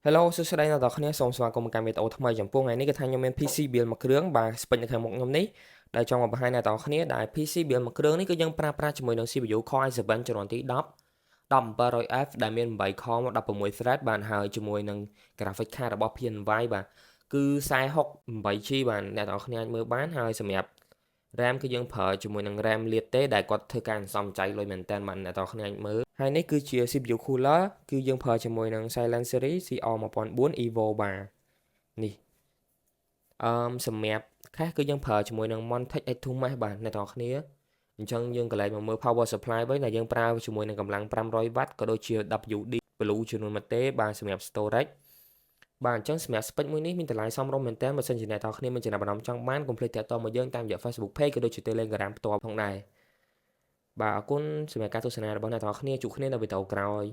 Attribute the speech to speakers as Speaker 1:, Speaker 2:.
Speaker 1: Hello សួស្តីអ្នកនរគ្នាសូមស្វាគមន៍មកកាន់វីដេអូថ្មីចំពោះថ្ងៃនេះគឺថាខ្ញុំមាន PC build មួយគ្រឿងបាទ spec នៅខាងមុខខ្ញុំនេះដែលចង់មកបង្ហាញអ្នកនរគ្នាដែល PC build មួយគ្រឿងនេះគឺយើងប្រើប្រាស់ជាមួយនឹង CPU Core i7 ជំនាន់ទី10 10700F ដែលមាន8 core មក16 thread បានហើយជាមួយនឹង graphic card របស់ PNY បាទគឺ 48GB បាទអ្នកនរគ្នាអាចមើលបានហើយសម្រាប់ RAM គឺយើងប្រើជាមួយនឹង RAM លាតទេដែលគាត់ធ្វើការសន្សំចៃលុយមែនតើបាទអ្នកនរគ្នាអាចមើលហើយនេះគឺជា CPU cooler គឺយើងប្រើជាមួយនឹង Silent Series CR1004 Evo បាទនេះសម្រាប់ cache គឺយើងប្រើជាមួយនឹង Montech X2 Mesh បាទអ្នកនរគ្នាអញ្ចឹងយើងកន្លែងមកមើល power supply វិញដែលយើងប្រើជាមួយនឹងកម្លាំង 500W ក៏ដូចជា WD Blue ចំនួនមួយទេបាទសម្រាប់ storage បាទអញ្ចឹងសម្រាប់ spec មួយនេះមានតម្លៃសមរម្យមែនតើបើសិនជាអ្នកនរគ្នាមានចំណាប់អារម្មណ៍ចង់បានកុំភ្លេចទាក់ទងមកយើងតាមរយៈ Facebook Page ក៏ដូចជា Telegram ផ្ទាល់ផងដែរបាទអរគុណសម្រាប់ការទស្សនារបស់អ្នកនរគ្នាជួបគ្នានៅវីដេអូក្រោយ